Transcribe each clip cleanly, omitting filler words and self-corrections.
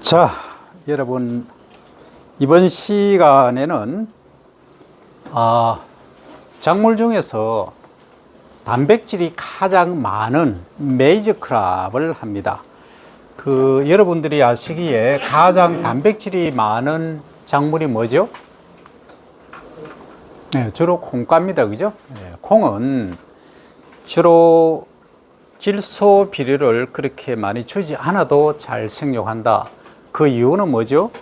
자, 여러분, 이번 시간에는 작물 중에서 단백질이 가장 많은 메이저 크랍을 합니다. 여러분들이 아시기에 가장 단백질이 많은 작물이 뭐죠? 네, 주로 콩가입니다. 그죠? 네, 콩은 주로 질소 비료를 그렇게 많이 주지 않아도 잘 생육한다. 그 이유는 뭐죠?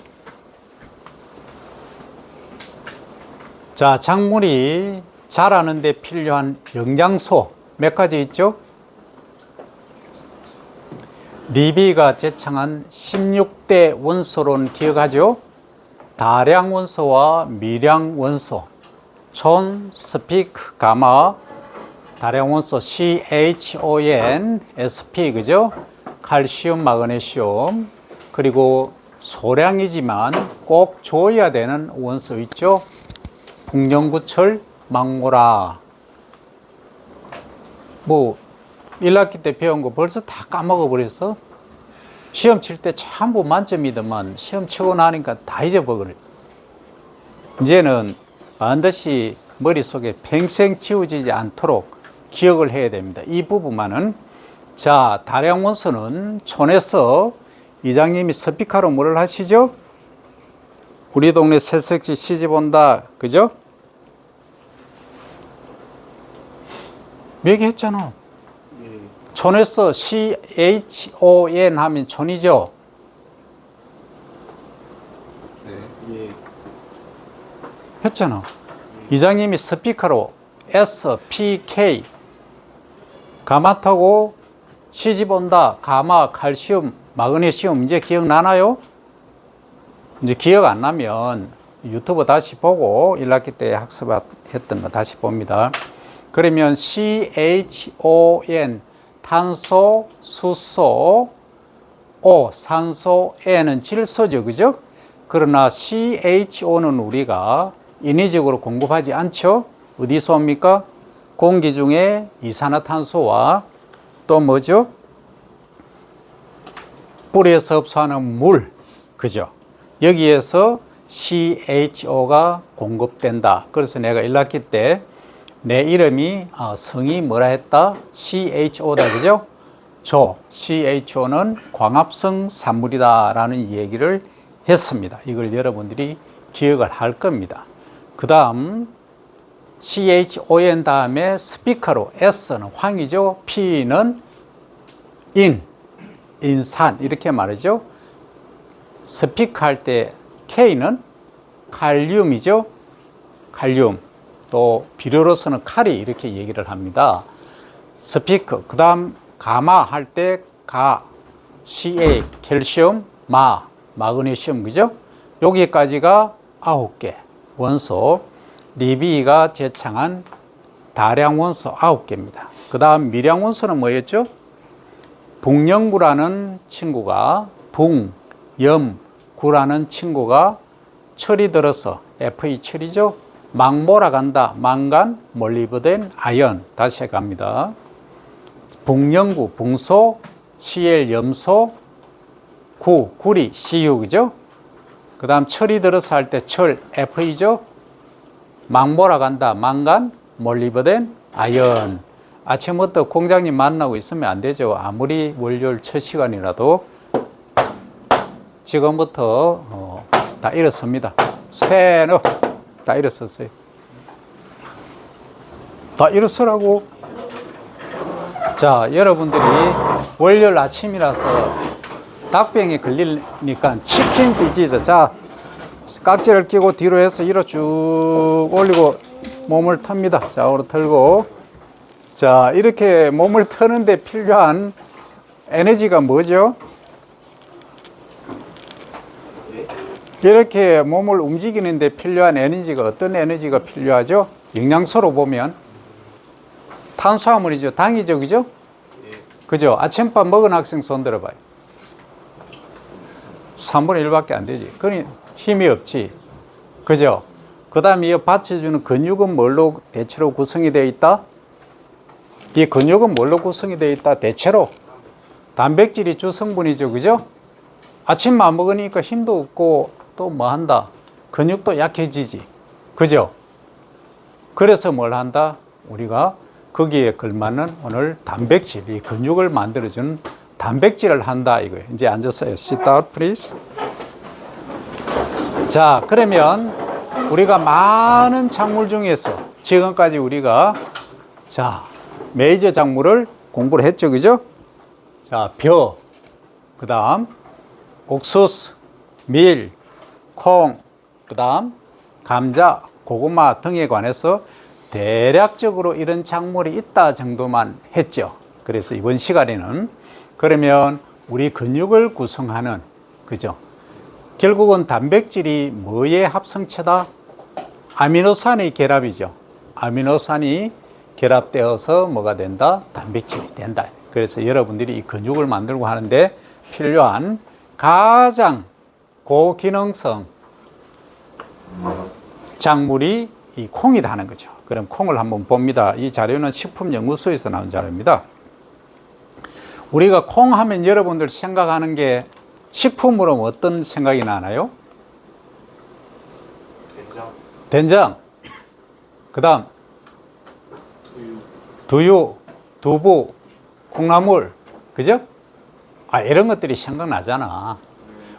자, 작물이 자라는 데 필요한 영양소 몇 가지 있죠? 리비가 제창한 16대 원소론 기억하죠? 다량 원소와 미량 원소, 촌, 스피크, 가마, 다량 원소 CHON, SP, 그죠? 칼슘, 마그네슘, 그리고 소량이지만 꼭 줘야 되는 원소 있죠? 풍령구철, 망모라. 1학기 때 배운 거 벌써 다 까먹어 버렸어? 시험 칠 때 전부 만점이더만 시험 치고 나니까 다 잊어버려. 이제는 반드시 머릿속에 평생 지워지지 않도록 기억을 해야 됩니다. 이 부분만은. 자, 다량 원소는 촌에서 이장님이 스피카로 뭐를 하시죠? 우리 동네 새색시 시집 온다. 그죠? 얘기했잖아. 촌에서 CHON 하면 촌이죠? 네. 했잖아. 이장님이 스피커로 SPK 가마타고 시집 온다. 가마, 칼슘, 마그네슘 이제 기억나나요? 이제 기억 안 나면 유튜브 다시 보고 1학기 때 학습했던 거 다시 봅니다. 그러면 CHON 탄소, 수소, O, 산소, N은 질소죠. 그죠? 그러나 CHO는 우리가 인위적으로 공급하지 않죠? 어디서 옵니까? 공기 중에 이산화탄소와 또 뭐죠? 뿌리에서 흡수하는 물. 그죠? 여기에서 CHO가 공급된다. 그래서 내가 1학기 때 내 이름이 성이 뭐라 했다? CHO다. 그죠? CHO는 광합성 산물이다 라는 얘기를 했습니다. 이걸 여러분들이 기억을 할 겁니다. 그 다음 CHON 다음에 스피커로 S는 황이죠. P는 인산 이렇게 말이죠. 스피커 할 때 K는 칼륨이죠. 칼륨. 또 비료로서는 칼이 이렇게 얘기를 합니다. 스피커. 그 다음 가마 할 때 CA 캘슘, 마그네슘. 그죠? 여기까지가 9개 원소. 리비가 제창한 다량 원소 9개입니다. 그 다음 미량 원소는 뭐였죠? 북영구라는 친구가 북염구라는 친구가 철이 들어서 Fe 철이죠. 망모라 간다. 망간, 몰리브덴, 아연. 다시 갑니다. 북영구, 붕소, Cl 염소, 구리, Cu. 그죠? 그 다음 철이 들어서 할 때 철, Fe죠. 망모라 간다. 망간, 몰리브덴, 아연. 아침부터 공장님 만나고 있으면 안 되죠. 아무리 월요일 첫 시간이라도 지금부터 다 일어섭니다. 스탠업. 다 일어섰어요. 다 일어서라고. 자, 여러분들이 월요일 아침이라서 닭병에 걸리니까 치킨 디지즈. 자, 깍지를 끼고 뒤로 해서 위로 쭉 올리고 몸을 텁니다. 좌우로 털고. 자, 이렇게 몸을 터는데 필요한 에너지가 뭐죠? 이렇게 몸을 움직이는데 필요한 에너지가 어떤 에너지가 필요하죠? 영양소로 보면 탄수화물이죠. 당이죠. 그죠? 그죠? 아침밥 먹은 학생 손 들어봐요. 3분의 1밖에 안 되지. 그러니 힘이 없지. 그죠? 그 다음에 이 받쳐주는 근육은 뭘로 대체로 구성이 되어 있다? 이 근육은 뭘로 구성이 되어 있다? 대체로 단백질이 주 성분이죠. 그죠? 아침 안 먹으니까 힘도 없고 또 뭐 한다? 근육도 약해지지. 그죠? 그래서 뭘 한다? 우리가 거기에 걸맞는 오늘 단백질, 이 근육을 만들어주는 단백질을 한다 이거예요. 이제 앉으세요. Sit down, please. 자, 그러면 우리가 많은 작물 중에서 지금까지 우리가 자, 메이저 작물을 공부를 했죠. 그죠? 자, 벼, 그 다음 옥수수, 밀, 콩, 그 다음 감자, 고구마 등에 관해서 대략적으로 이런 작물이 있다 정도만 했죠. 그래서 이번 시간에는 그러면 우리 근육을 구성하는, 그죠? 결국은 단백질이 뭐의 합성체다? 아미노산의 결합이죠. 아미노산이 결합되어서 뭐가 된다? 단백질이 된다. 그래서 여러분들이 이 근육을 만들고 하는데 필요한 가장 고기능성 작물이 이 콩이다 하는 거죠. 그럼 콩을 한번 봅니다. 이 자료는 식품연구소에서 나온 자료입니다. 우리가 콩 하면 여러분들 생각하는 게 식품으로 어떤 생각이 나나요? 된장. 된장. 그 다음 두유, 두부, 콩나물, 그죠? 아, 이런 것들이 생각나잖아.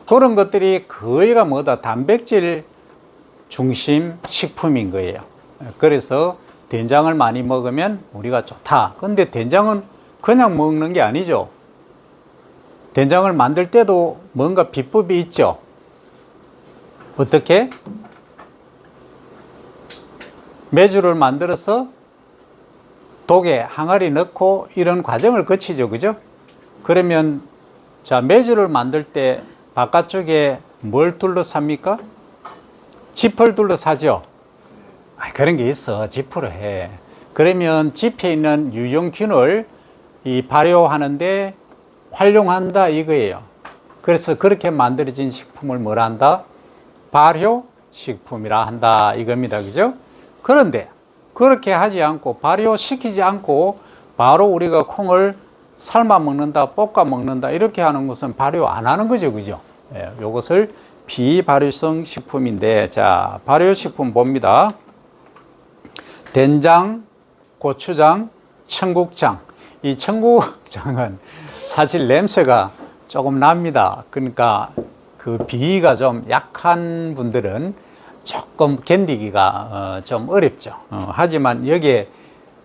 그런 것들이 거의가 뭐다? 단백질 중심 식품인 거예요. 그래서 된장을 많이 먹으면 우리가 좋다. 근데 된장은 그냥 먹는 게 아니죠. 된장을 만들 때도 뭔가 비법이 있죠. 어떻게? 메주를 만들어서 독에 항아리 넣고 이런 과정을 거치죠. 그죠? 그러면 자, 메주를 만들 때 바깥쪽에 뭘 둘러쌉니까? 짚을 둘러싸죠. 그런 게 있어. 짚으로 해. 그러면 짚에 있는 유용균을 이 발효하는데 활용한다 이거예요. 그래서 그렇게 만들어진 식품을 뭐라 한다? 발효식품이라 한다 이겁니다. 그죠? 그런데 그렇게 하지 않고 발효시키지 않고 바로 우리가 콩을 삶아 먹는다, 볶아 먹는다 이렇게 하는 것은 발효 안 하는 거죠. 그죠? 예, 요것을 비발효성 식품인데, 자, 발효식품 봅니다. 된장, 고추장, 청국장. 이 청국장은 사실 냄새가 조금 납니다. 그러니까 그 비위가 좀 약한 분들은 조금 견디기가 좀 어렵죠. 하지만 여기에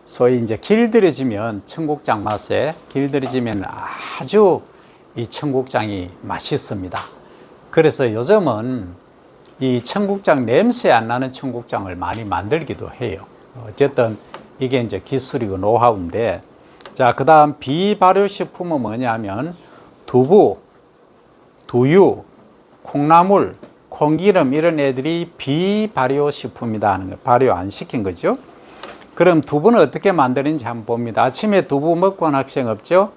소위 이제 길들여지면 청국장 맛에 길들여지면 아주 이 청국장이 맛있습니다. 그래서 요즘은 이 청국장 냄새 안 나는 청국장을 많이 만들기도 해요. 어쨌든 이게 이제 기술이고 노하우인데, 자, 그 다음 비발효식품은 뭐냐면 두부, 두유, 콩나물, 콩기름 이런 애들이 비발효식품이다 하는 거예요. 발효 안 시킨 거죠. 그럼 두부는 어떻게 만드는지 한번 봅니다. 아침에 두부 먹고 온 학생 없죠?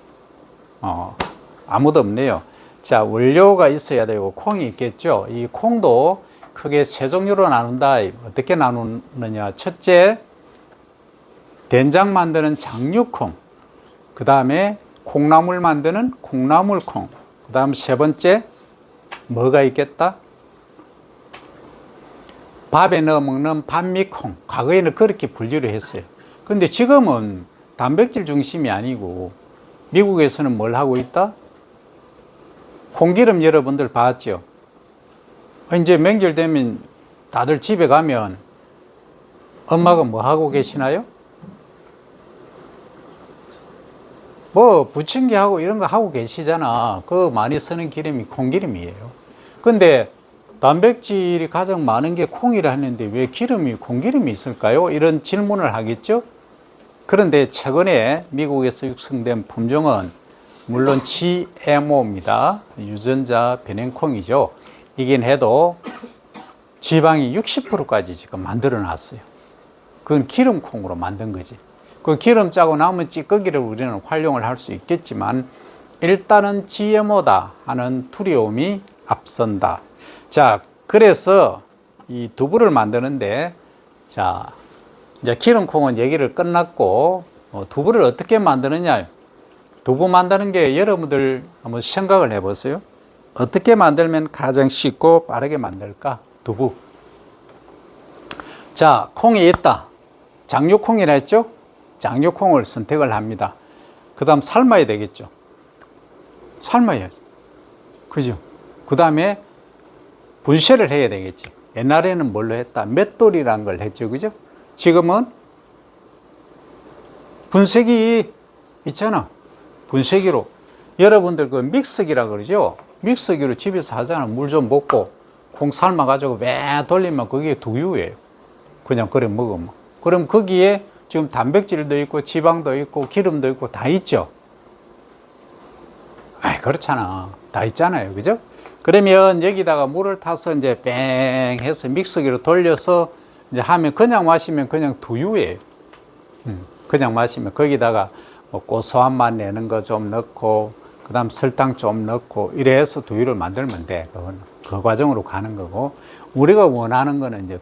아무도 없네요. 자, 원료가 있어야 되고 콩이 있겠죠. 이 콩도 크게 세 종류로 나눈다. 어떻게 나누느냐? 첫째, 된장 만드는 장류콩. 그 다음에 콩나물 만드는 콩나물콩. 그 다음 세 번째, 뭐가 있겠다? 밥에 넣어 먹는 반미콩. 과거에는 그렇게 분류를 했어요. 근데 지금은 단백질 중심이 아니고 미국에서는 뭘 하고 있다? 콩기름 여러분들 봤죠? 이제 명절 되면 다들 집에 가면 엄마가 뭐 하고 계시나요? 뭐 부침개 하고 이런 거 하고 계시잖아. 그 많이 쓰는 기름이 콩기름이에요. 근데 단백질이 가장 많은 게 콩이라 했는데 왜 기름이 콩기름이 있을까요? 이런 질문을 하겠죠. 그런데 최근에 미국에서 육성된 품종은 물론 GMO입니다. 유전자 변형콩이죠. 이긴 해도 지방이 60%까지 지금 만들어 놨어요. 그건 기름콩으로 만든 거지. 그 기름 짜고 남은 찌꺼기를 우리는 활용을 할 수 있겠지만 일단은 GMO다 하는 두려움이 앞선다. 자, 그래서 이 두부를 만드는데, 자, 이제 기름콩은 얘기를 끝났고, 두부를 어떻게 만드느냐. 두부 만드는 게 여러분들 한번 생각을 해보세요. 어떻게 만들면 가장 쉽고 빠르게 만들까? 두부. 자, 콩이 있다. 장류콩이라 했죠? 장류콩을 선택을 합니다. 그 다음 삶아야 되겠죠. 삶아야지. 그죠? 그 다음에 분쇄를 해야 되겠지. 옛날에는 뭘로 했다? 맷돌이라는 걸 했죠. 그죠? 지금은 분쇄기 있잖아. 분쇄기로. 여러분들 그 믹서기라 그러죠? 믹서기로 집에서 하잖아. 물 좀 붓고 콩 삶아가지고 매 돌리면 그게 두유예요. 그냥 그래 먹으면. 그럼 거기에 지금 단백질도 있고 지방도 있고 기름도 있고 다 있죠. 아이, 그렇잖아. 다 있잖아요. 그죠? 그러면 여기다가 물을 타서 이제 뺑 해서 믹서기로 돌려서 이제 하면 그냥 마시면 그냥 두유예요. 그냥 마시면 거기다가 뭐 고소한 맛 내는 거 좀 넣고 그 다음 설탕 좀 넣고 이래서 두유를 만들면 돼. 그건 그 과정으로 가는 거고 우리가 원하는 거는 이제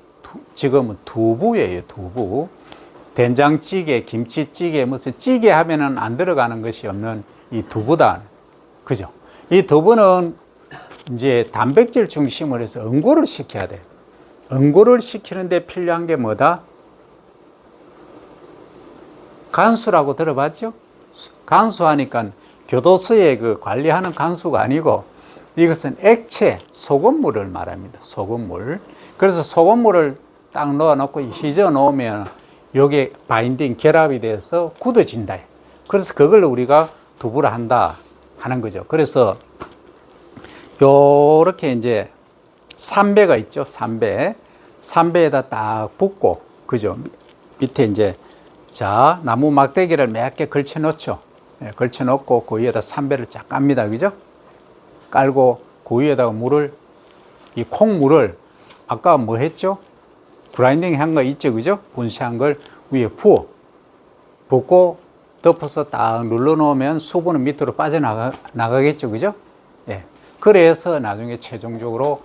지금은 두부예요. 두부. 된장찌개, 김치찌개, 무슨 찌개 하면은 안 들어가는 것이 없는 이 두부다. 그죠? 이 두부는 이제 단백질 중심으로 해서 응고를 시켜야 돼. 응고를 시키는데 필요한 게 뭐다? 간수라고 들어봤죠? 간수하니까 교도소에 그 관리하는 간수가 아니고 이것은 액체, 소금물을 말합니다. 소금물. 그래서 소금물을 딱 넣어 놓고 휘저 놓으면 요게 바인딩, 결합이 돼서 굳어진다. 그래서 그걸 우리가 두부를 한다 하는 거죠. 그래서 요렇게 이제 삼배가 있죠. 삼배에다 딱 붓고, 그죠? 밑에 이제, 자, 나무 막대기를 몇 개 걸쳐 놓죠. 예, 걸쳐 놓고 그 위에다 삼배를 쫙 깝니다. 그죠? 깔고 그 위에다가 물을, 이 콩물을 아까 뭐 했죠? 그라인딩 한 거 있죠. 그죠? 분쇄한 걸 위에 붓고 덮어서 딱 눌러 놓으면 수분은 밑으로 빠져나가겠죠. 그죠? 예. 그래서 나중에 최종적으로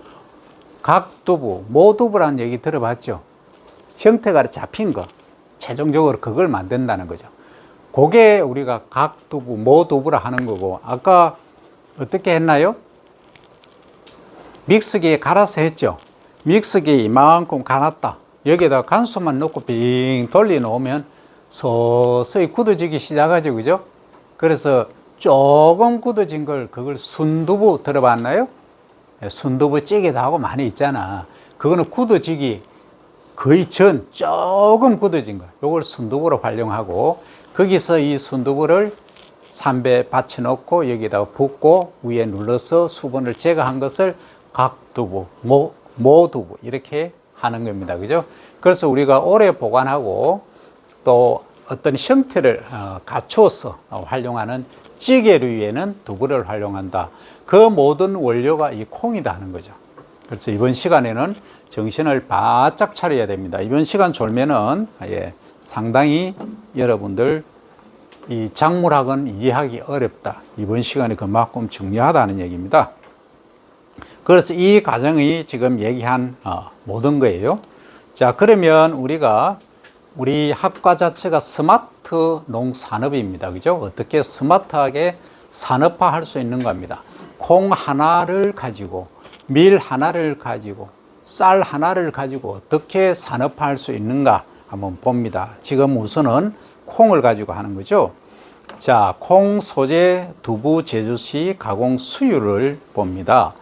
각두부, 모두부라는 얘기 들어봤죠? 형태가 잡힌 거. 최종적으로 그걸 만든다는 거죠. 그게 우리가 각두부, 모두부라 하는 거고, 아까 어떻게 했나요? 믹서기에 갈아서 했죠? 믹서기에 이만큼 갈았다. 여기에다 간수만 넣고 빙 돌려 놓으면 서서히 굳어지기 시작하죠. 그죠? 그래서 조금 굳어진 걸, 그걸 순두부 들어봤나요? 순두부 찌개도 하고 많이 있잖아. 그거는 굳어지기 거의 전, 조금 굳어진 거. 요걸 순두부로 활용하고, 거기서 이 순두부를 삼배 받쳐 놓고 여기다가 붓고 위에 눌러서 수분을 제거한 것을 각두부, 모두부 이렇게 하는 겁니다. 그죠? 그래서 우리가 오래 보관하고 또 어떤 형태를 갖추어서 활용하는 찌개류에는 두부를 활용한다. 그 모든 원료가 이 콩이다 하는 거죠. 그래서 이번 시간에는 정신을 바짝 차려야 됩니다. 이번 시간 졸면은 상당히 여러분들 이 작물학은 이해하기 어렵다. 이번 시간이 그만큼 중요하다는 얘기입니다. 그래서 이 과정이 지금 얘기한 모든 거예요. 자, 그러면 우리 학과 자체가 스마트 농산업입니다. 그죠? 어떻게 스마트하게 산업화 할 수 있는 겁니다. 콩 하나를 가지고, 밀 하나를 가지고, 쌀 하나를 가지고 어떻게 산업화 할 수 있는가 한번 봅니다. 지금 우선은 콩을 가지고 하는 거죠. 자, 콩 소재 두부 제조 시 가공 수율을 봅니다.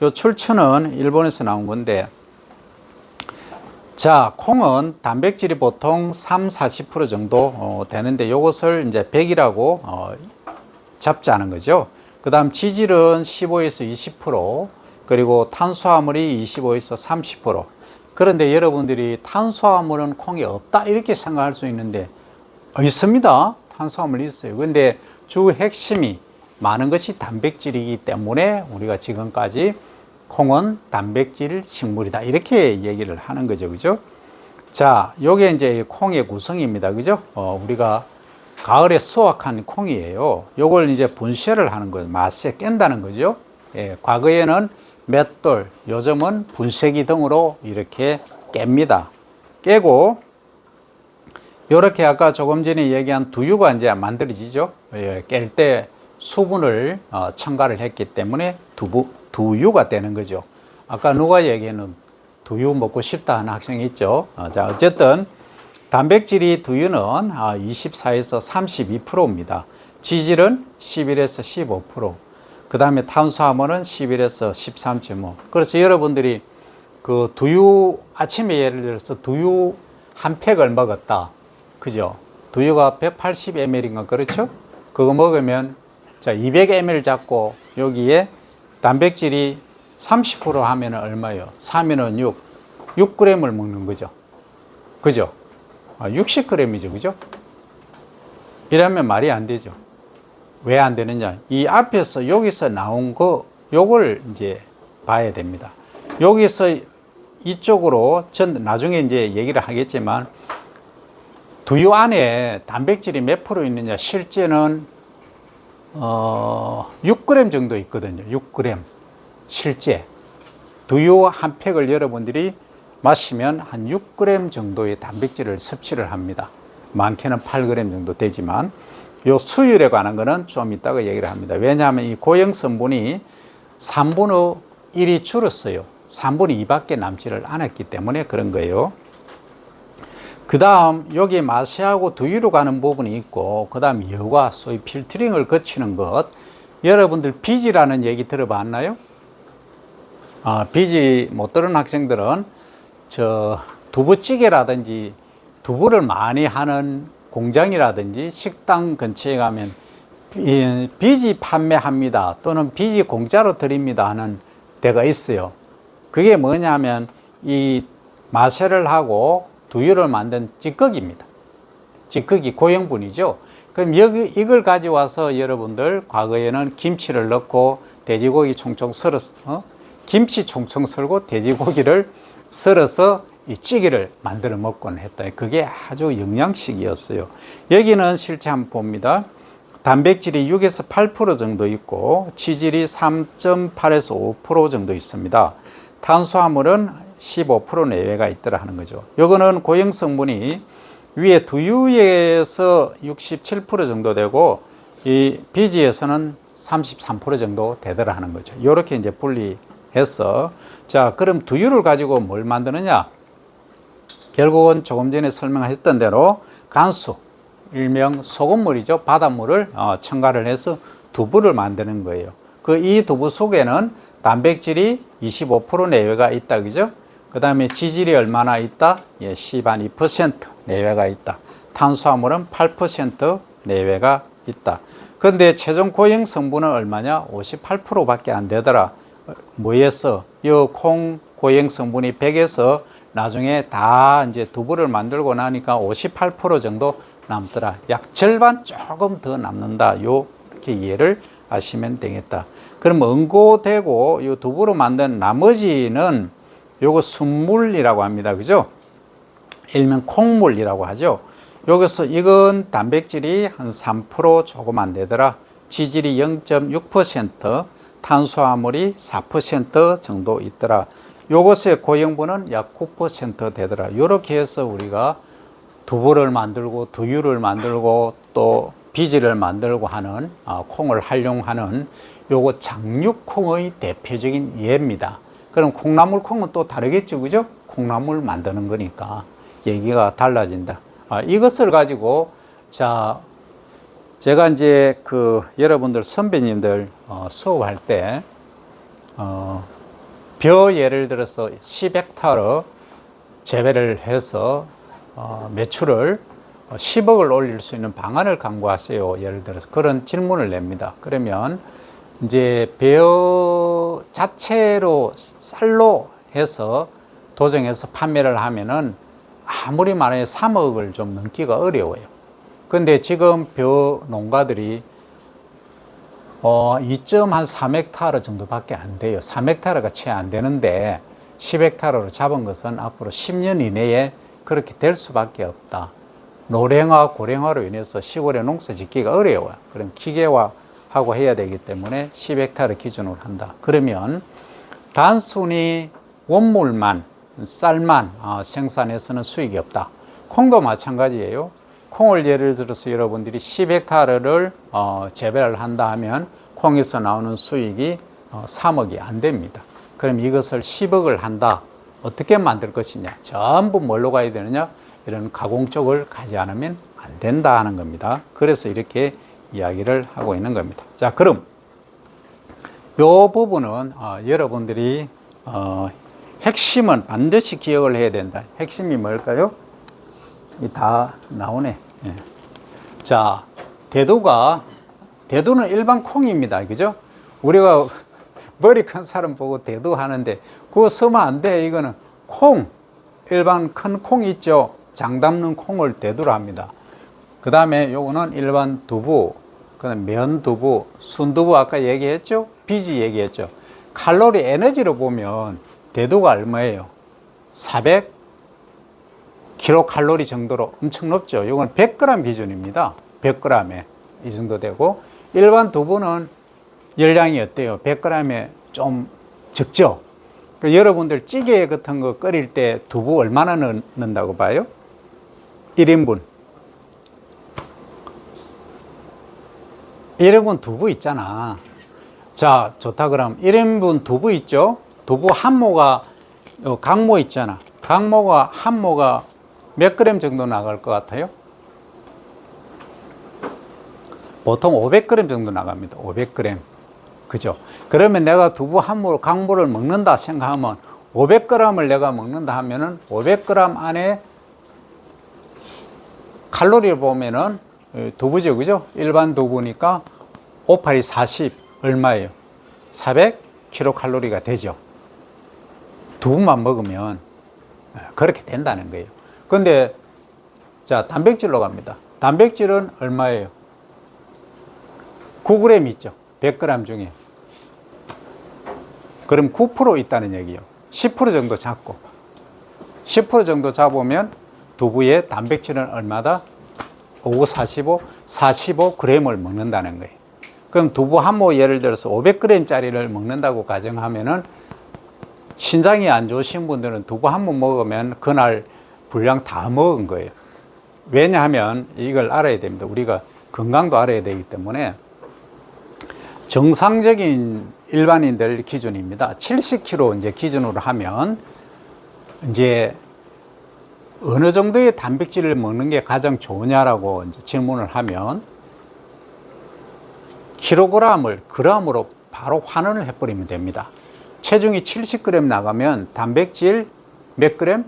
요 출처는 일본에서 나온 건데, 자, 콩은 단백질이 보통 30-40% 정도 되는데 요것을 이제 100이라고 잡자는 거죠. 그 다음 지질은 15에서 20%, 그리고 탄수화물이 25에서 30%. 그런데 여러분들이 탄수화물은 콩이 없다 이렇게 생각할 수 있는데 있습니다. 탄수화물이 있어요. 그런데 주 핵심이 많은 것이 단백질이기 때문에 우리가 지금까지 콩은 단백질 식물이다 이렇게 얘기를 하는 거죠. 그죠? 자, 요게 이제 콩의 구성입니다. 그죠? 우리가 가을에 수확한 콩이에요. 요걸 이제 분쇄를 하는 거죠. 맛에 깬다는 거죠. 예, 과거에는 맷돌, 요즘은 분쇄기 등으로 이렇게 깹니다. 깨고 요렇게 아까 조금 전에 얘기한 두유가 이제 만들어지죠. 예, 깰 때 수분을 첨가를 했기 때문에 두유가 되는 거죠. 아까 누가 얘기했는 두유 먹고 싶다 하는 학생이 있죠. 자, 어쨌든 단백질이 두유는 24에서 32%입니다. 지질은 11에서 15%. 그 다음에 탄수화물은 11에서 13.5. 그래서 여러분들이 그 두유, 아침에 예를 들어서 두유 한 팩을 먹었다. 그죠? 두유가 180ml인가 그렇죠? 그거 먹으면 자 200ml 잡고 여기에 단백질이 30% 하면 얼마예요? 3은 6g을 먹는 거죠. 그죠? 60g이죠. 그죠? 이러면 말이 안 되죠. 왜 안 되느냐? 이 앞에서 여기서 나온 거 요걸 이제 봐야 됩니다. 여기서 이쪽으로 전 나중에 이제 얘기를 하겠지만 두유 안에 단백질이 몇 프로 있느냐? 실제는 6g 정도 있거든요. 6g. 실제 두유 한 팩을 여러분들이 마시면 한 6g 정도의 단백질을 섭취를 합니다. 많게는 8g 정도 되지만 요 수율에 관한 거는 좀 이따가 얘기를 합니다. 왜냐하면 이 고형 성분이 3분의 1이 줄었어요. 3분의 2밖에 남지를 않았기 때문에 그런 거예요. 그 다음 여기 마시하고 두유로 가는 부분이 있고 그 다음 여과 소위 필터링을 거치는 것. 여러분들 비지라는 얘기 들어봤나요? 비지 못 들은 학생들은 저 두부찌개라든지 두부를 많이 하는 공장이라든지 식당 근처에 가면 비지 판매합니다 또는 비지 공짜로 드립니다 하는 데가 있어요. 그게 뭐냐면 이 마쉐를 하고 두유를 만든 찌꺼기입니다. 찌꺼기 고형분이죠. 그럼 여기 이걸 가져와서 여러분들 과거에는 김치를 넣고 돼지고기 총총 썰어서 김치 총총 썰고 돼지고기를 썰어서 이 찌개를 만들어 먹곤 했다. 그게 아주 영양식이었어요. 여기는 실제 한번 봅니다. 단백질이 6에서 8% 정도 있고 지질이 3.8에서 5% 정도 있습니다. 탄수화물은 15% 내외가 있더라 하는 거죠. 요거는 고형 성분이 위에 두유에서 67% 정도 되고 이 비지에서는 33% 정도 되더라 하는 거죠. 요렇게 이제 분리해서 자, 그럼 두유를 가지고 뭘 만드느냐? 결국은 조금 전에 설명했던 대로 간수, 일명 소금물이죠. 바닷물을 첨가를 해서 두부를 만드는 거예요. 이 두부 속에는 단백질이 25% 내외가 있다. 그죠? 그 다음에 지질이 얼마나 있다? 예, 12% 내외가 있다. 탄수화물은 8% 내외가 있다. 그런데 최종 고형 성분은 얼마냐? 58%밖에 안 되더라. 뭐에서? 이 콩 고형 성분이 100에서 나중에 다 이제 두부를 만들고 나니까 58% 정도 남더라. 약 절반 조금 더 남는다. 요렇게 이해를 하시면 되겠다. 그럼 응고되고 이 두부로 만든 나머지는 요거 순물이라고 합니다. 그죠? 일명 콩물이라고 하죠. 여기서 이건 단백질이 한 3% 조금 안 되더라. 지질이 0.6%, 탄수화물이 4% 정도 있더라. 요것의 고형분은 약 9% 되더라. 이렇게 해서 우리가 두부를 만들고 두유를 만들고 또 비지를 만들고 하는 콩을 활용하는 요거 장육콩의 대표적인 예입니다. 그럼 콩나물 콩은 또 다르겠죠, 그죠? 콩나물 만드는 거니까 얘기가 달라진다. 이것을 가지고 자 제가 이제 여러분들 선배님들 수업할 때 벼 예를 들어서 10헥타르 재배를 해서 매출을 10억을 올릴 수 있는 방안을 강구하세요. 예를 들어서 그런 질문을 냅니다. 그러면 이제 벼 자체로 쌀로 해서 도정해서 판매를 하면은 아무리 말해 3억을 좀 넘기가 어려워요. 근데 지금 벼 농가들이 2.3헥타르 정도밖에 안 돼요. 3헥타르가 채 안 되는데 10헥타르로 잡은 것은 앞으로 10년 이내에 그렇게 될 수밖에 없다. 노령화, 고령화로 인해서 시골에 농사 짓기가 어려워요. 그럼 기계화하고 해야 되기 때문에 10헥타르 기준으로 한다. 그러면 단순히 원물만, 쌀만 생산해서는 수익이 없다. 콩도 마찬가지예요. 콩을 예를 들어서 여러분들이 10헥타르를 재배를 한다 하면 콩에서 나오는 수익이 3억이 안 됩니다. 그럼 이것을 10억을 한다. 어떻게 만들 것이냐? 전부 뭘로 가야 되느냐? 이런 가공 쪽을 가지 않으면 안 된다 하는 겁니다. 그래서 이렇게 이야기를 하고 있는 겁니다. 자, 그럼 이 부분은 여러분들이 핵심은 반드시 기억을 해야 된다. 핵심이 뭘까요? 다 나오네. 예. 자, 대두는 일반 콩입니다. 그죠? 우리가 머리 큰 사람 보고 대두 하는데 그거 쓰면 안 돼. 이거는 콩, 일반 큰 콩 있죠? 장 담는 콩을 대두로 합니다. 그 다음에 요거는 일반 두부, 그다음 면두부, 순두부 아까 얘기했죠? 비지 얘기했죠? 칼로리 에너지로 보면 대두가 얼마예요? 400kcal 정도로 엄청 높죠? 이건 100g 기준입니다. 100g에 이 정도 되고, 일반 두부는 열량이 어때요? 100g에 좀 적죠? 그러니까 여러분들 찌개 같은 거 끓일 때 두부 얼마나 넣는다고 봐요? 1인분. 1인분 두부 있잖아. 자, 좋다. 그럼 1인분 두부 있죠? 두부 한 모가, 강모 있잖아. 강모가, 한 모가 몇 그램 정도 나갈 것 같아요? 보통 500g 정도 나갑니다. 500g. 그죠? 그러면 내가 두부 한 모, 강모를 먹는다 생각하면 500g을 내가 먹는다 하면은 500g 안에 칼로리를 보면은 두부죠. 그죠? 일반 두부니까 5, 8이 40 얼마예요? 400kcal가 되죠. 두부만 먹으면 그렇게 된다는 거예요. 근데 자, 단백질로 갑니다. 단백질은 얼마예요? 9g 있죠. 100g 중에. 그럼 9% 있다는 얘기예요. 10% 정도 잡고 10% 정도 잡으면 두부의 단백질은 얼마다? 5, 45, 45g을 먹는다는 거예요. 그럼 두부 한 모 예를 들어서 500g짜리를 먹는다고 가정하면은 신장이 안 좋으신 분들은 두부 한 모 먹으면 그날 분량 다 먹은 거예요. 왜냐하면 이걸 알아야 됩니다. 우리가 건강도 알아야 되기 때문에 정상적인 일반인들 기준입니다. 70kg 이제 기준으로 하면 이제 어느 정도의 단백질을 먹는 게 가장 좋으냐라고 이제 질문을 하면 킬로그램을 그램으로 바로 환원을 해버리면 됩니다. 체중이 70g 나가면 단백질 몇 그램?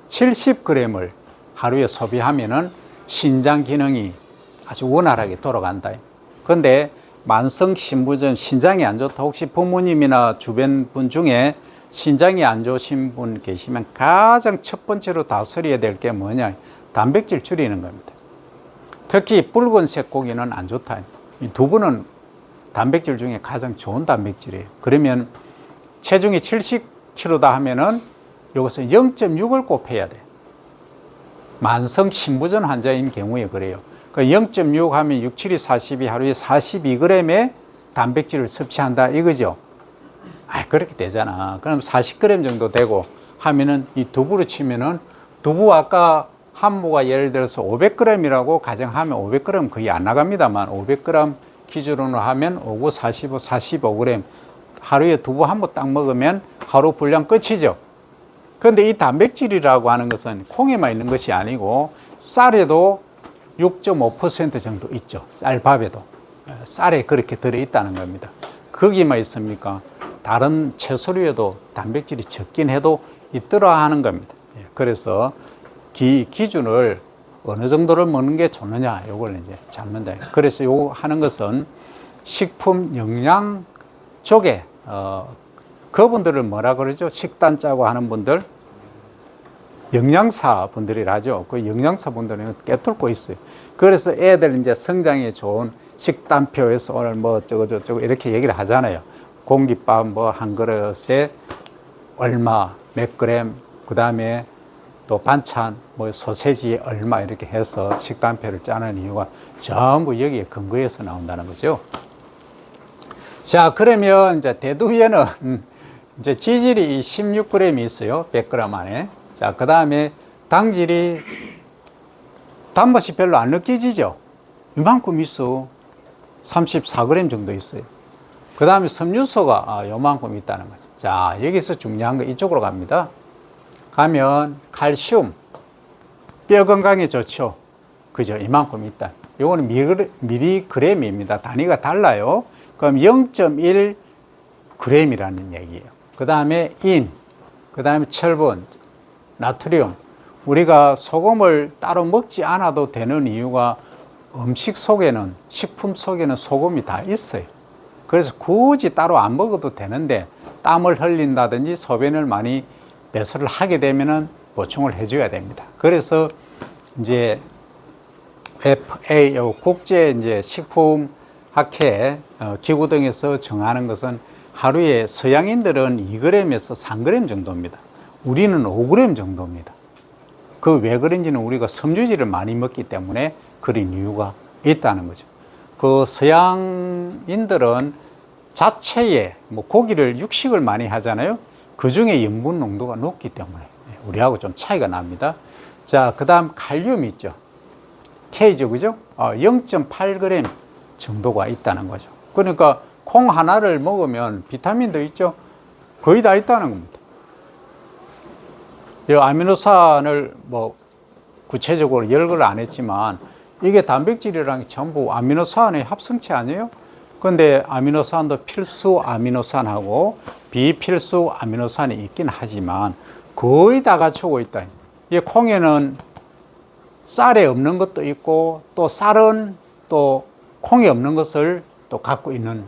70g을 하루에 소비하면은 신장 기능이 아주 원활하게 돌아간다. 그런데 만성 신부전 신장이 안 좋다. 혹시 부모님이나 주변 분 중에 신장이 안 좋으신 분 계시면 가장 첫 번째로 다스려야 될 게 뭐냐? 단백질 줄이는 겁니다. 특히 붉은색 고기는 안 좋다. 이 두부는 단백질 중에 가장 좋은 단백질이에요. 그러면 체중이 70kg다 하면은 이것은 0.6을 곱해야 돼. 만성 신부전 환자인 경우에 그래요. 그 0.6 하면 6, 7이 42, 하루에 42g의 단백질을 섭취한다 이거죠. 그렇게 되잖아. 그럼 40g 정도 되고 하면은 이 두부로 치면은 두부 아까 한 모가 예를 들어서 500g이라고 가정하면 500g 거의 안 나갑니다만 500g 기준으로 하면 5, 9, 45, 45g 하루에 두부 한 모 딱 먹으면 하루 분량 끝이죠. 그런데 이 단백질이라고 하는 것은 콩에만 있는 것이 아니고 쌀에도 6.5% 정도 있죠. 쌀밥에도. 쌀에 그렇게 들어있다는 겁니다. 거기만 있습니까? 다른 채소류에도 단백질이 적긴 해도 있더라 하는 겁니다. 그래서 기준을 어느 정도를 먹는 게 좋느냐, 요걸 이제 잡는다. 그래서 요 하는 것은 식품 영양 쪽에, 그분들을 뭐라 그러죠? 식단 짜고 하는 분들, 영양사 분들이라죠. 그 영양사 분들은 깨뚫고 있어요. 그래서 애들 이제 성장에 좋은 식단표에서 오늘 뭐 저거 이렇게 얘기를 하잖아요. 공깃밥 뭐 한 그릇에 얼마, 몇 그램, 그 다음에 또 반찬, 뭐 소세지 얼마 이렇게 해서 식단표를 짜는 이유가 전부 여기에 근거해서 나온다는 거죠. 자, 그러면 이제 대두에는 이제 지질이 16g이 있어요. 100g 안에. 자, 그 다음에 당질이 단맛이 별로 안 느껴지죠. 이만큼 있어. 34g 정도 있어요. 그 다음에 섬유소가 요만큼 있다는 거죠. 자, 여기서 중요한 거 이쪽으로 갑니다. 가면 칼슘, 뼈 건강에 좋죠. 그죠? 이만큼 있다. 요거는 미리그램입니다. 단위가 달라요. 그럼 0.1g이라는 얘기예요. 그 다음에 그 다음에 철분, 나트륨. 우리가 소금을 따로 먹지 않아도 되는 이유가 음식 속에는, 식품 속에는 소금이 다 있어요. 그래서 굳이 따로 안 먹어도 되는데 땀을 흘린다든지 소변을 많이 배설을 하게 되면은 보충을 해줘야 됩니다. 그래서 이제 FA, 국제 이제 식품학회 기구 등에서 정하는 것은 하루에 서양인들은 2g에서 3g 정도입니다. 우리는 5g 정도입니다. 그 왜 그런지는 우리가 섬유질을 많이 먹기 때문에 그런 이유가 있다는 거죠. 그 서양인들은 자체에 뭐 고기를 육식을 많이 하잖아요. 그 중에 염분 농도가 높기 때문에 우리하고 좀 차이가 납니다. 자, 그 다음 칼륨 있죠. K죠, 그죠? 0.8g 정도가 있다는 거죠. 그러니까 콩 하나를 먹으면 비타민도 있죠. 거의 다 있다는 겁니다. 이 아미노산을 뭐 구체적으로 열거를 안 했지만 이게 단백질이랑 전부 아미노산의 합성체 아니에요? 근데 아미노산도 필수 아미노산하고 비필수 아미노산이 있긴 하지만 거의 다 갖추고 있다. 이 콩에는 쌀에 없는 것도 있고 또 쌀은 또 콩에 없는 것을 또 갖고 있는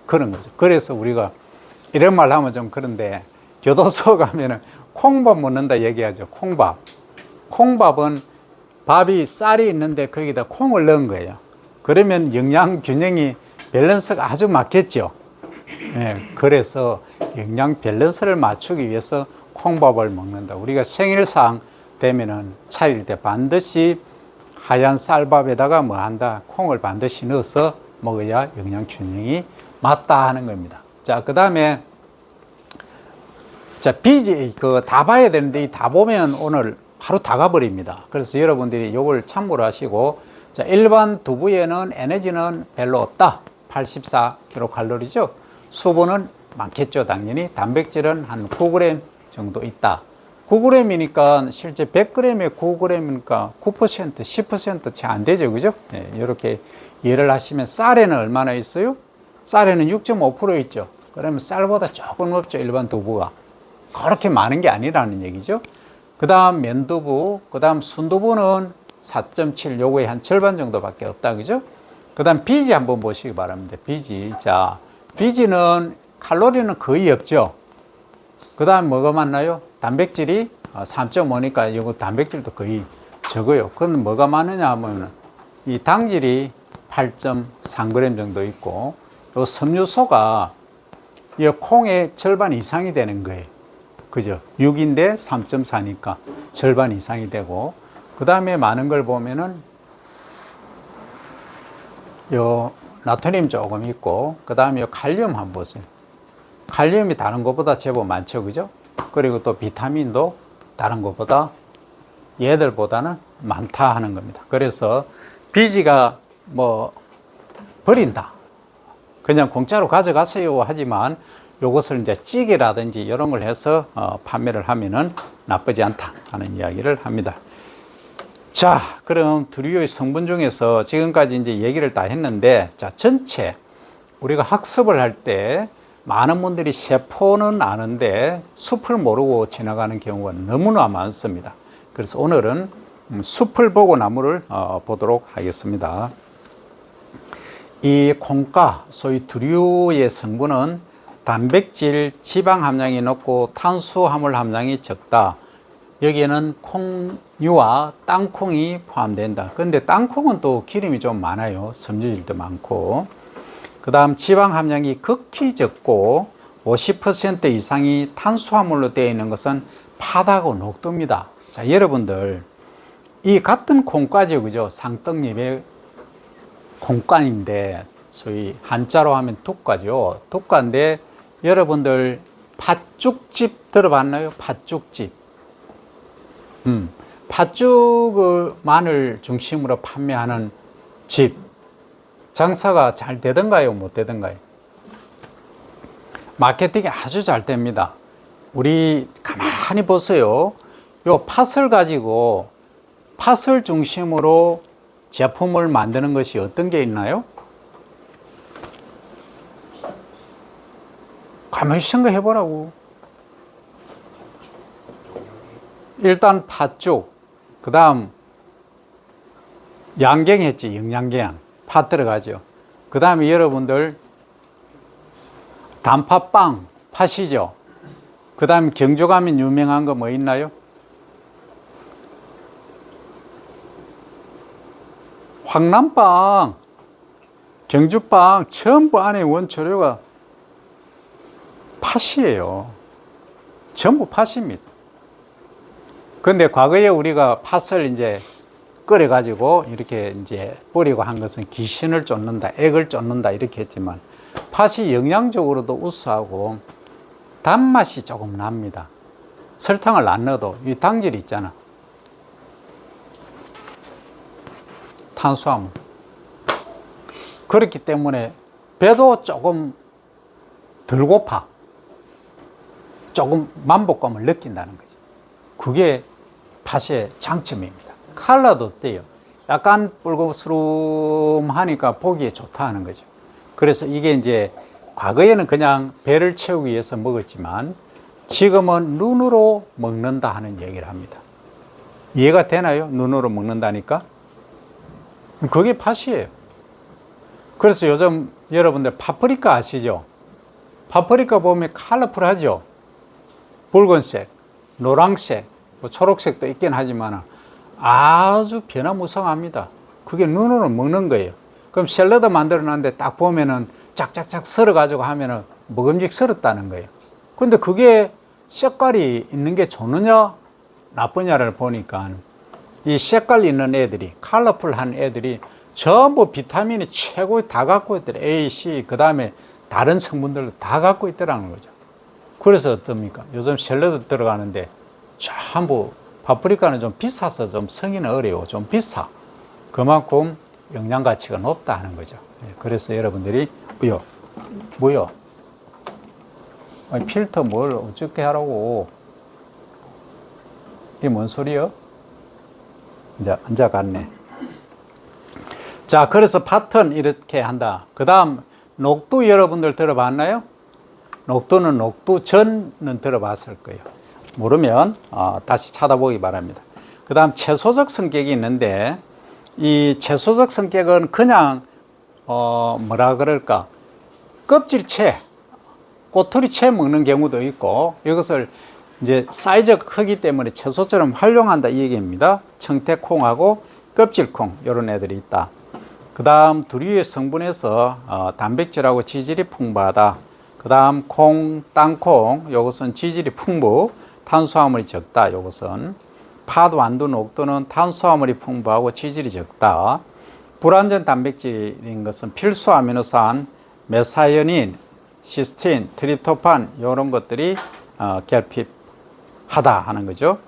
그런 거죠. 그래서 우리가 이런 말 하면 좀 그런데 교도소 가면은 콩밥 먹는다 얘기하죠. 콩밥. 콩밥은 밥이 쌀이 있는데 거기다 콩을 넣은 거예요. 그러면 영양 균형이 밸런스가 아주 맞겠죠. 예, 그래서 영양 밸런스를 맞추기 위해서 콩밥을 먹는다. 우리가 생일상 되면은 차릴 때 반드시 하얀 쌀밥에다가 뭐 한다. 콩을 반드시 넣어서 먹어야 영양 균형이 맞다 하는 겁니다. 자, 그 다음에 자, 다 봐야 되는데 다 보면 오늘 하루 다 가버립니다. 그래서 여러분들이 이걸 참고로 하시고, 자, 일반 두부에는 에너지는 별로 없다. 84kcal죠. 수분은 많겠죠, 당연히. 단백질은 한 9g 정도 있다. 9g이니까 실제 100g에 9g이니까 9%, 10% 채 안 되죠, 그죠? 네, 이렇게 이해를 하시면 쌀에는 얼마나 있어요? 쌀에는 6.5% 있죠. 그러면 쌀보다 조금 없죠, 일반 두부가. 그렇게 많은 게 아니라는 얘기죠. 그 다음 면두부, 그 다음 순두부는 4.7, 요거의 한 절반 정도밖에 없다, 그죠? 그 다음 비지 한번 보시기 바랍니다. 비지. 자, 비지는 칼로리는 거의 없죠. 그 다음 뭐가 많나요? 단백질이 3.5니까 이거 단백질도 거의 적어요. 그럼 뭐가 많으냐 하면 이 당질이 8.3g 정도 있고, 요 섬유소가 이 콩의 절반 이상이 되는 거예요. 그죠? 6인데 3.4니까 절반 이상이 되고, 그 다음에 많은 걸 보면은 요 나트륨 조금 있고, 그 다음에 요 칼륨 한번 보세요. 칼륨이 다른 것보다 제법 많죠, 그죠? 그리고 또 비타민도 다른 것보다 얘들보다는 많다 하는 겁니다. 그래서 비지가 뭐 버린다, 그냥 공짜로 가져가세요 하지만 요것을 이제 찌개라든지 이런 걸 해서 판매를 하면은 나쁘지 않다 하는 이야기를 합니다. 자, 그럼 두류의 성분 중에서 지금까지 이제 얘기를 다 했는데, 자, 전체 우리가 학습을 할 때 많은 분들이 세포는 아는데 숲을 모르고 지나가는 경우가 너무나 많습니다. 그래서 오늘은 숲을 보고 나무를 보도록 하겠습니다. 이 콩가, 소위 두류의 성분은 단백질, 지방 함량이 높고 탄수화물 함량이 적다. 여기에는 콩류와 땅콩이 포함된다. 그런데 땅콩은 또 기름이 좀 많아요. 섬유질도 많고. 그 다음 지방 함량이 극히 적고 50% 이상이 탄수화물로 되어 있는 것은 팥하고 녹두입니다. 자, 여러분들 이 같은 콩가죠, 그죠? 상떡잎의 콩가인데 소위 한자로 하면 둑가죠. 둑가인데 여러분들 팥죽집 들어봤나요? 팥죽집. 팥죽을 마늘 중심으로 판매하는 집 장사가 잘 되던가요, 못 되던가요? 마케팅이 아주 잘 됩니다. 우리 가만히 보세요. 요 팥을 가지고 팥을 중심으로 제품을 만드는 것이 어떤 게 있나요? 가만히 생각해 보라고. 일단 팥죽, 그 다음 양갱 했지, 영양갱. 팥 들어가죠. 그 다음에 여러분들 단팥빵, 팥이죠. 그 다음에 경주 가면 유명한 거 뭐 있나요? 황남빵, 경주빵, 전부 안에 원재료가 팥이에요. 전부 팥입니다. 그런데 과거에 우리가 팥을 이제 끓여가지고 이렇게 이제 뿌리고 한 것은 귀신을 쫓는다, 액을 쫓는다 이렇게 했지만 팥이 영양적으로도 우수하고 단맛이 조금 납니다. 설탕을 안 넣어도 이 당질이 있잖아. 탄수화물. 그렇기 때문에 배도 조금 덜 고파. 조금 만복감을 느낀다는 거죠. 그게 팥의 장점입니다. 컬러도 어때요? 약간 붉으스름하니까 보기에 좋다 하는 거죠. 그래서 이게 이제 과거에는 그냥 배를 채우기 위해서 먹었지만 지금은 눈으로 먹는다 하는 얘기를 합니다. 이해가 되나요? 눈으로 먹는다니까? 그게 팥이에요. 그래서 요즘 여러분들 파프리카 아시죠? 파프리카 보면 컬러풀하죠? 붉은색, 노란색, 뭐 초록색도 있긴 하지만 아주 변화무쌍합니다. 그게 눈으로 먹는 거예요. 그럼 샐러드 만들어 놨는데 딱 보면은 짝짝짝 썰어 가지고 하면은 먹음직스럽다는 거예요. 근데 그게 색깔이 있는 게 좋느냐 나쁘냐를 보니까 이 색깔 있는 애들이, 컬러풀한 애들이 전부 비타민이 최고 다 갖고 있더라. A, C, 그 다음에 다른 성분들도 다 갖고 있더라는 거죠. 그래서 어떻습니까? 요즘 샐러드 들어가는데 전부 파프리카는 좀 비싸서 좀 성인은 어려워. 좀 비싸. 그만큼 영양 가치가 높다 하는 거죠. 그래서 여러분들이 뭐요? 아니, 필터 뭘 어떻게 하라고? 이게 뭔 소리요? 이제 앉아갔네. 자, 그래서 팥은 이렇게 한다. 그 다음 녹두 여러분들 들어봤나요? 녹두는 녹두전은 들어봤을 거예요. 모르면 다시 찾아보기 바랍니다. 그 다음 채소적 성격이 있는데 이 채소적 성격은 그냥 뭐라 그럴까, 껍질채, 꼬투리채 먹는 경우도 있고, 이것을 이제 사이즈가 크기 때문에 채소처럼 활용한다 이 얘기입니다. 청태콩하고 껍질콩 이런 애들이 있다. 그 다음 두류의 성분에서 단백질하고 지질이 풍부하다. 그 다음 콩, 땅콩, 이것은 지질이 풍부, 탄수화물이 적다. 이것은 팥, 완두, 녹두는 탄수화물이 풍부하고 지질이 적다. 불완전 단백질인 것은 필수 아미노산, 메사이오닌, 시스틴, 트립토판 이런 것들이 결핍하다 하는 거죠.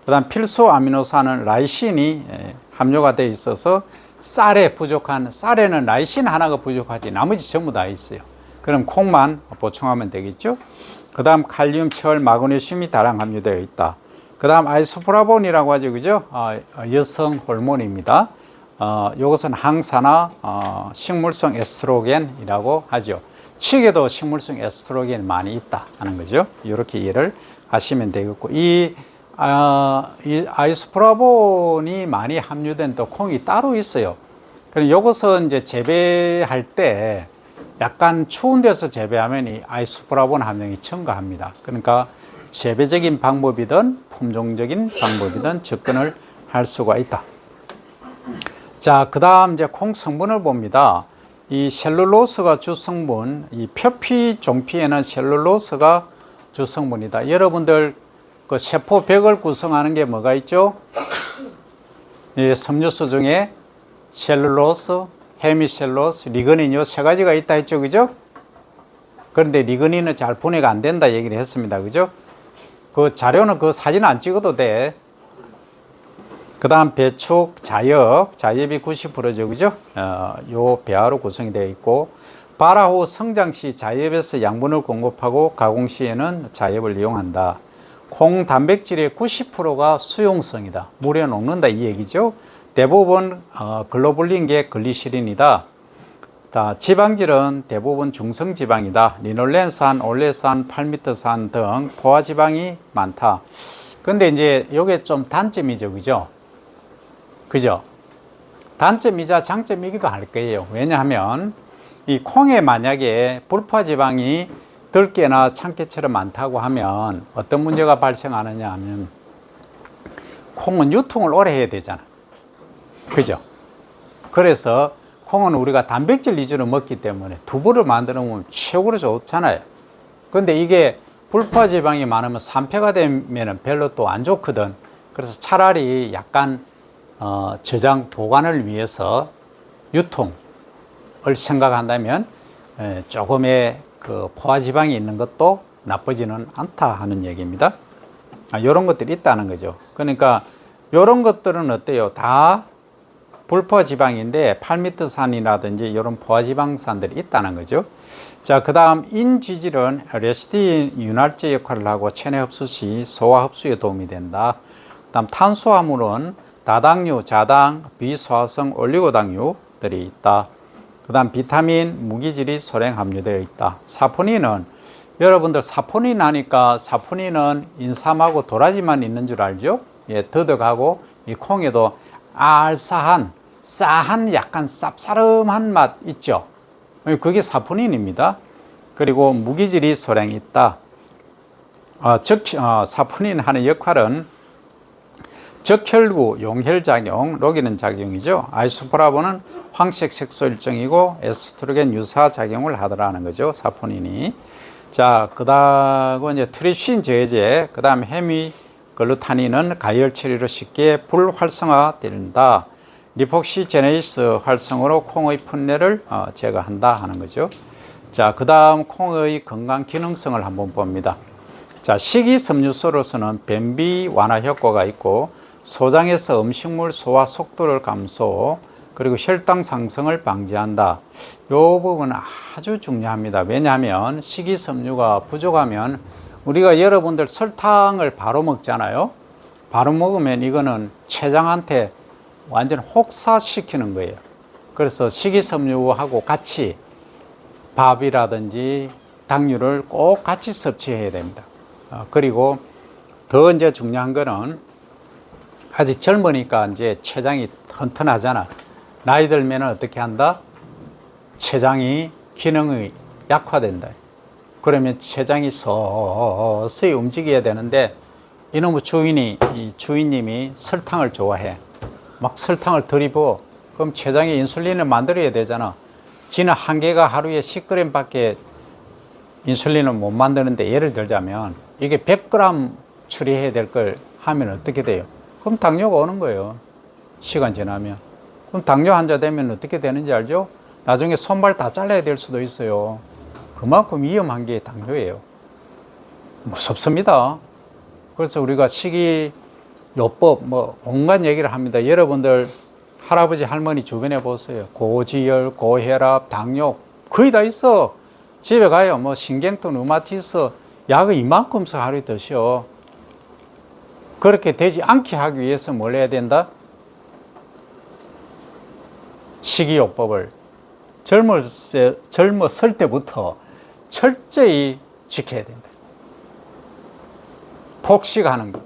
그 다음 필수 아미노산은 라이신이 함유가 되어 있어서 쌀에 부족한, 쌀에는 라이신 하나가 부족하지 나머지 전부 다 있어요. 그럼 콩만 보충하면 되겠죠. 그 다음 칼륨, 철, 마그네슘이 다량 함유되어 있다. 그 다음 아이소프라본이라고 하죠, 그죠? 여성 호르몬입니다. 이것은 항산화, 식물성 에스트로겐이라고 하죠. 칡에도 식물성 에스트로겐이 많이 있다 하는 거죠. 이렇게 이해를 하시면 되겠고, 이 아이소프라본이 많이 함유된 또 콩이 따로 있어요. 그럼 이것은 이제 재배할 때 약간 추운 데서 재배하면 이 아이소프라본 함량이 첨가합니다. 그러니까 재배적인 방법이든 품종적인 방법이든 접근을 할 수가 있다. 자, 그 다음 이제 콩 성분을 봅니다. 이 셀룰로스가 주성분, 이 표피 종피에는 셀룰로스가 주성분이다. 여러분들 그 세포벽을 구성하는 게 뭐가 있죠? 이 섬유소 중에 셀룰로스, 헤미셀룰로스, 리그닌 요 세 가지가 있다 했죠, 그죠? 그런데 리그닌은 잘 분해가 안 된다 얘기를 했습니다, 그죠? 그 자료는 그 사진 안 찍어도 돼. 그 다음 배축, 자엽이 90%죠, 그죠? 요 배아로 구성이 되어 있고, 발화 후 성장 시 자엽에서 양분을 공급하고 가공 시에는 자엽을 이용한다. 콩 단백질의 90%가 수용성이다. 물에 녹는다 이 얘기죠. 대부분 글로불린 게 글리시린이다. 지방질은 대부분 중성지방이다. 리놀렌산, 올레산, 팔미트산 등 포화지방이 많다. 근데 이제 요게 좀 단점이죠. 그죠? 그죠? 단점이자 장점이기도 할 거예요. 왜냐하면 이 콩에 만약에 불포화지방이 들깨나 참깨처럼 많다고 하면 어떤 문제가 발생하느냐 하면 콩은 유통을 오래 해야 되잖아. 그죠? 그래서 콩은 우리가 단백질 위주로 먹기 때문에 두부를 만들어 먹으면 최고로 좋잖아요. 근데 이게 불포화지방이 많으면 산패가 되면 별로 또 안 좋거든. 그래서 차라리 약간 저장 보관을 위해서 유통을 생각한다면 조금의 그 포화지방이 있는 것도 나쁘지는 않다 하는 얘기입니다. 이런 것들이 있다는 거죠. 그러니까 이런 것들은 어때요? 다 불포화지방인데 팔미트산이라든지 이런 포화지방산들이 있다는 거죠. 자, 그 다음 인지질은 레시틴 윤활제 역할을 하고 체내 흡수 시 소화 흡수에 도움이 된다. 그 다음 탄수화물은 다당류, 자당, 비소화성 올리고당류들이 있다. 그 다음 비타민, 무기질이 소량 함유되어 있다. 사포닌은 여러분들 사포닌 하니까 사포닌은 인삼하고 도라지만 있는 줄 알죠? 예, 더덕하고 이 콩에도 알싸한, 싸한 약간 쌉싸름한 맛 있죠? 그게 사포닌입니다. 그리고 무기질이 소량 있다. 사포닌 하는 역할은 적혈구 용혈작용, 녹이는 작용이죠. 아이소프라본은 황색 색소 일정이고 에스트로겐 유사 작용을 하더라는 거죠. 사포닌이. 자, 그 다음은 이제 트립신 저해제, 그 다음 헤미글루타닌은 가열 처리로 쉽게 불활성화된다. 리폭시제네이스 활성으로 콩의 풋내를 제거한다 하는 거죠. 자, 그 다음 콩의 건강 기능성을 한번 봅니다. 자, 식이섬유소로서는 변비 완화 효과가 있고 소장에서 음식물 소화 속도를 감소, 그리고 혈당 상승을 방지한다. 이 부분은 아주 중요합니다. 왜냐하면 식이섬유가 부족하면 우리가 여러분들 설탕을 바로 먹잖아요. 바로 먹으면 이거는 췌장한테 완전 혹사시키는 거예요. 그래서 식이섬유하고 같이 밥이라든지 당류를 꼭 같이 섭취해야 됩니다. 그리고 더 이제 중요한 거는 아직 젊으니까 이제 췌장이 튼튼하잖아. 나이 들면 어떻게 한다? 췌장이 기능이 약화된다. 그러면 췌장이 서서히 움직여야 되는데 이놈의 주인님이 설탕을 좋아해. 막 설탕을 들이부어. 그럼 췌장이 인슐린을 만들어야 되잖아. 지는 한개가 하루에 10g 밖에 인슐린을 못 만드는데 예를 들자면 이게 100g 처리해야 될 걸 하면 어떻게 돼요? 그럼 당뇨가 오는 거예요. 시간 지나면. 그럼 당뇨 환자 되면 어떻게 되는지 알죠? 나중에 손발 다 잘라야 될 수도 있어요. 그만큼 위험한 게 당뇨예요. 무섭습니다. 그래서 우리가 식이요법 온갖 얘기를 합니다. 여러분들 할아버지 할머니 주변에 보세요. 고지혈, 고혈압, 당뇨 거의 다 있어. 집에 가요. 신경통, 류마티스 약을 이만큼씩 하루에 드셔. 그렇게 되지 않게 하기 위해서 뭘 해야 된다? 식이요법을 젊었을 때부터 철저히 지켜야 된다. 폭식하는 거,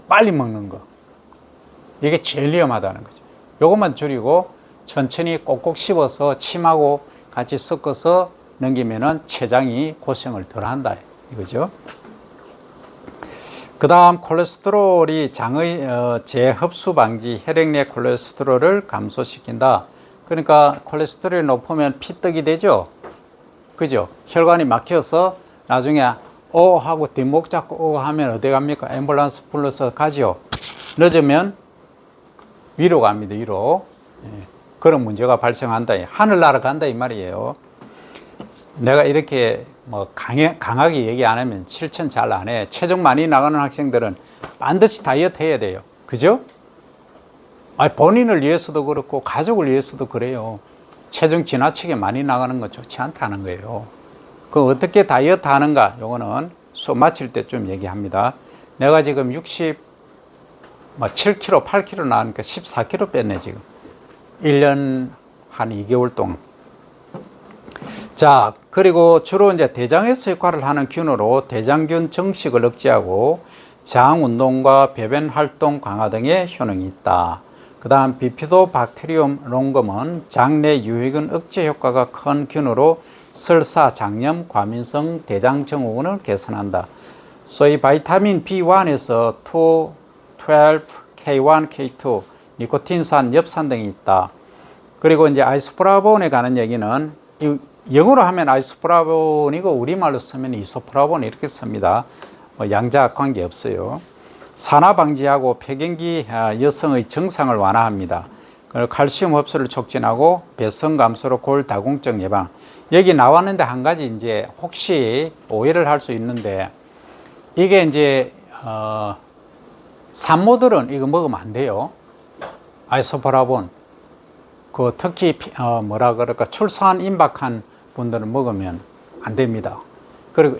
빨리 먹는 거, 이게 제일 위험하다는 거죠. 요것만 줄이고 천천히 꼭꼭 씹어서 침하고 같이 섞어서 넘기면은 췌장이 고생을 덜 한다 이거죠. 그 다음 콜레스테롤이 장의 재흡수 방지, 혈액 내 콜레스테롤을 감소시킨다. 그러니까 콜레스테롤이 높으면 피떡이 되죠. 그죠? 혈관이 막혀서 나중에 하고 뒷목 잡고 하면 어디 갑니까? 앰뷸런스 불러서 가죠. 늦으면 위로 갑니다. 위로. 그런 문제가 발생한다. 하늘나라 간다 이 말이에요. 내가 이렇게 강하게 얘기 안 하면 실천 잘 안 해. 체중 많이 나가는 학생들은 반드시 다이어트 해야 돼요. 그죠? 본인을 위해서도 그렇고 가족을 위해서도 그래요. 체중 지나치게 많이 나가는 건 좋지 않다는 거예요. 그 어떻게 다이어트 하는가? 요거는 수업 마칠 때쯤 얘기합니다. 내가 지금 67kg, 8kg 나가니까 14kg 뺐네, 지금. 1년 한 2개월 동안. 자, 그리고 주로 이제 대장에서 역할을 하는 균으로 대장균 정식을 억제하고 장 운동과 배변 활동 강화 등의 효능이 있다. 그 다음 비피도박테리움 롱검은 장내 유해균 억제 효과가 큰 균으로 설사, 장염, 과민성 대장 증후군을 개선한다. 소위 바이타민 B1에서 2, 12, K1, K2, 니코틴산, 엽산 등이 있다. 그리고 이제 아이소프라본에 관한 얘기는 영어로 하면 아이소프라본이고 우리말로 쓰면 이소프라본 이렇게 씁니다. 양자 관계 없어요. 산화 방지하고 폐경기 여성의 증상을 완화합니다. 그리고 칼슘 흡수를 촉진하고 배성 감소로 골다공증 예방. 여기 나왔는데 한 가지 이제 혹시 오해를 할 수 있는데 이게 이제 산모들은 이거 먹으면 안 돼요. 아이소프라본. 그 특히 뭐라 그럴까 출산 임박한 분들은 먹으면 안 됩니다. 그리고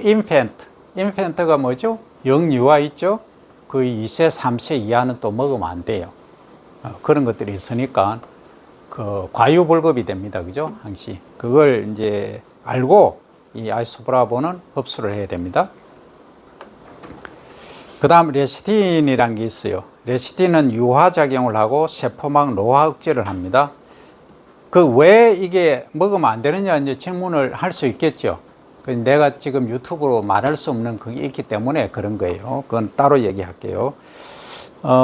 인펜트가 뭐죠? 영유아 있죠? 그 2세, 3세 이하는 또 먹으면 안 돼요. 그런 것들이 있으니까 그 과유불급이 됩니다. 그죠? 항시. 그걸 이제 알고 이 아이소프라본은 흡수를 해야 됩니다. 그 다음 레시틴이라는 게 있어요. 레시틴은 유화작용을 하고 세포막 노화 억제를 합니다. 그 왜 이게 먹으면 안 되느냐 이제 질문을 할 수 있겠죠. 내가 지금 유튜브로 말할 수 없는 그게 있기 때문에 그런 거예요. 그건 따로 얘기할게요.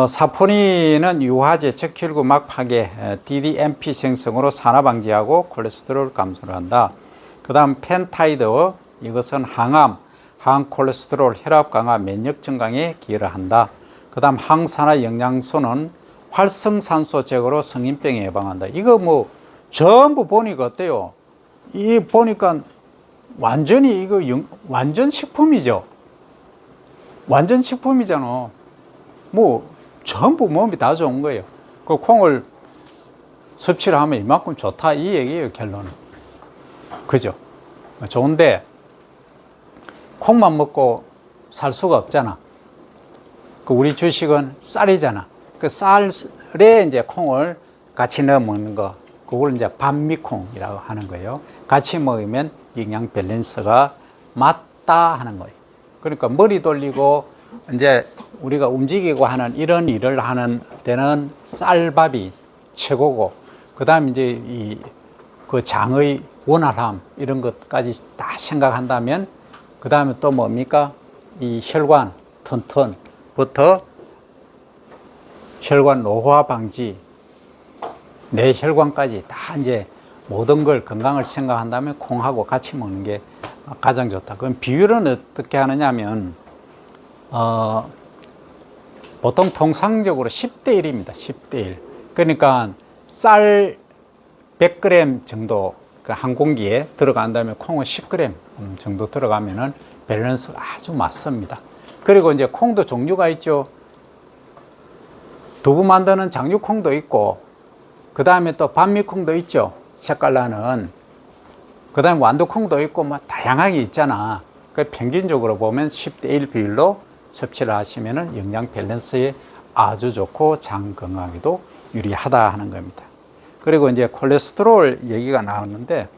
사포닌은 유화제, 척혈구막 파괴, DDMP 생성으로 산화 방지하고 콜레스테롤 감소를 한다. 그 다음 펜타이드, 이것은 항암, 항콜레스테롤, 혈압 강화, 면역 증강에 기여를 한다. 그 다음 항산화 영양소는 활성산소 제거로 성인병 예방한다. 이거 뭐 전부 보니까 어때요? 이 보니까 완전히 이거 완전 식품이죠. 완전 식품이잖아. 뭐 전부 몸이 다 좋은 거예요. 그 콩을 섭취를 하면 이만큼 좋다 이 얘기예요, 결론은. 그죠? 좋은데 콩만 먹고 살 수가 없잖아. 그 우리 주식은 쌀이잖아. 그 쌀에 이제 콩을 같이 넣어 먹는 거, 그걸 이제 반미콩이라고 하는 거예요. 같이 먹으면 영양 밸런스가 맞다 하는 거예요. 그러니까 머리 돌리고 이제 우리가 움직이고 하는 이런 일을 하는 데는 쌀밥이 최고고, 그 다음 이제 그 장의 원활함 이런 것까지 다 생각한다면, 그 다음에 또 뭡니까? 이 혈관 튼튼부터 혈관 노화 방지, 내 혈관까지 다 이제 모든 걸 건강을 생각한다면 콩하고 같이 먹는 게 가장 좋다. 그럼 비율은 어떻게 하느냐면, 보통 통상적으로 10대 1입니다. 10대 1. 그러니까 쌀 100g 정도 한 공기에 들어간다면 콩은 10g 정도 들어가면은 밸런스가 아주 맞습니다. 그리고 이제 콩도 종류가 있죠. 두부 만드는 장육콩도 있고, 그 다음에 또 반미콩도 있죠. 색깔나는. 그 다음에 완두콩도 있고, 뭐 다양하게 있잖아. 그 평균적으로 보면 10대 1 비율로 섭취를 하시면은 영양 밸런스에 아주 좋고 장 건강에도 유리하다 하는 겁니다. 그리고 이제 콜레스테롤 얘기가 나왔는데,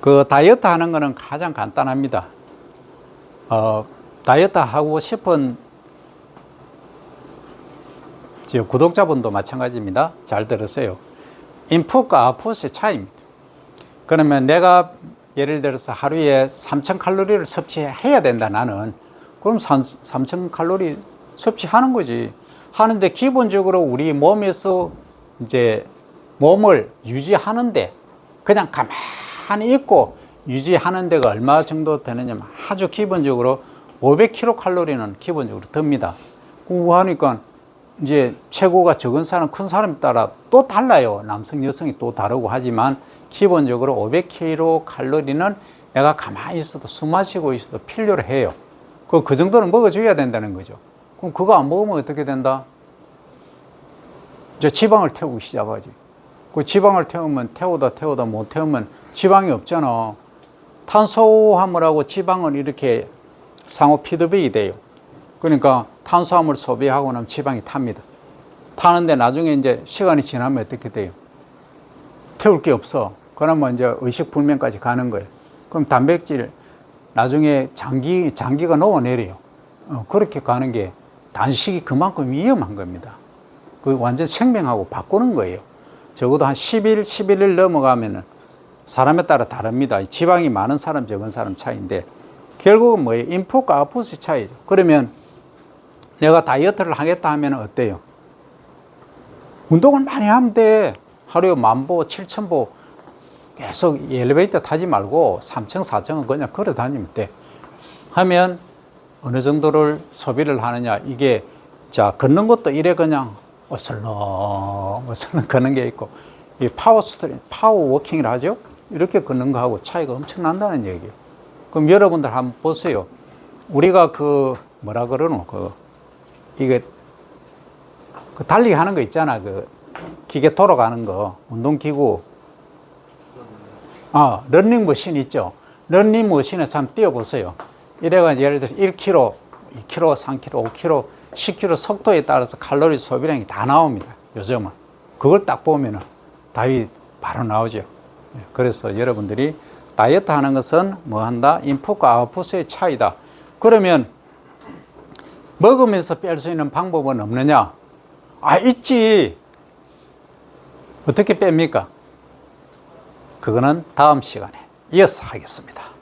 그 다이어트 하는 거는 가장 간단합니다. 다이어트 하고 싶은 구독자분도 마찬가지입니다. 잘 들으세요. 인풋과 아웃풋의 차이입니다. 그러면 내가 예를 들어서 하루에 3000칼로리를 섭취해야 된다, 나는. 그럼 3000칼로리 섭취하는 거지. 하는데 기본적으로 우리 몸에서 이제 몸을 유지하는데, 그냥 가만히 있고 유지하는 데가 얼마 정도 되느냐면 아주 기본적으로 500kcal는 기본적으로 듭니다. 그거 하니까 이제 체고가 적은 사람, 큰 사람에 따라 또 달라요. 남성, 여성이 또 다르고 하지만 기본적으로 500kcal는 내가 가만히 있어도, 숨 마시고 있어도 필요로 해요. 그 정도는 먹어줘야 된다는 거죠. 그럼 그거 안 먹으면 어떻게 된다? 이제 지방을 태우기 시작하지. 그 지방을 태우면 태우다 못 태우면 지방이 없잖아. 탄수화물하고 지방은 이렇게 상호 피드백이 돼요. 그러니까 탄수화물 소비하고 나면 지방이 탑니다. 타는데 나중에 이제 시간이 지나면 어떻게 돼요? 태울 게 없어. 그러면 이제 의식불명까지 가는 거예요. 그럼 단백질 나중에 장기가 녹아내려요. 그렇게 가는 게 단식이 그만큼 위험한 겁니다. 그 완전 생명하고 바꾸는 거예요. 적어도 한 10일, 11일 넘어가면은 사람에 따라 다릅니다. 지방이 많은 사람, 적은 사람 차이인데 결국은 뭐예요? 인풋과 아웃풋의 차이죠. 그러면 내가 다이어트를 하겠다 하면 어때요? 운동을 많이 하면 돼. 하루에 10,000보, 7,000보 계속 엘리베이터 타지 말고 3층, 4층은 그냥 걸어 다니면 돼. 하면 어느 정도를 소비를 하느냐. 이게 자 걷는 것도 이래 그냥 어슬렁 걷는 게 있고 이 파워 워킹을 하죠. 이렇게 걷는 거하고 차이가 엄청 난다는 얘기예요. 그럼 여러분들 한번 보세요. 우리가 그 뭐라 그러노 이게 그 달리기 하는 거 있잖아. 그 기계 돌아가는 거 운동기구 러닝머신 있죠. 러닝머신에서 한번 뛰어보세요. 이래가지고 예를 들어서 1km, 2km, 3km, 5km, 10km 속도에 따라서 칼로리 소비량이 다 나옵니다. 요즘은. 그걸 딱 보면은 답이 바로 나오죠. 그래서 여러분들이 다이어트 하는 것은 뭐 한다? 인풋과 아웃풋의 차이다. 그러면 먹으면서 뺄 수 있는 방법은 없느냐? 있지. 어떻게 뺍니까? 그거는 다음 시간에 이어서 하겠습니다.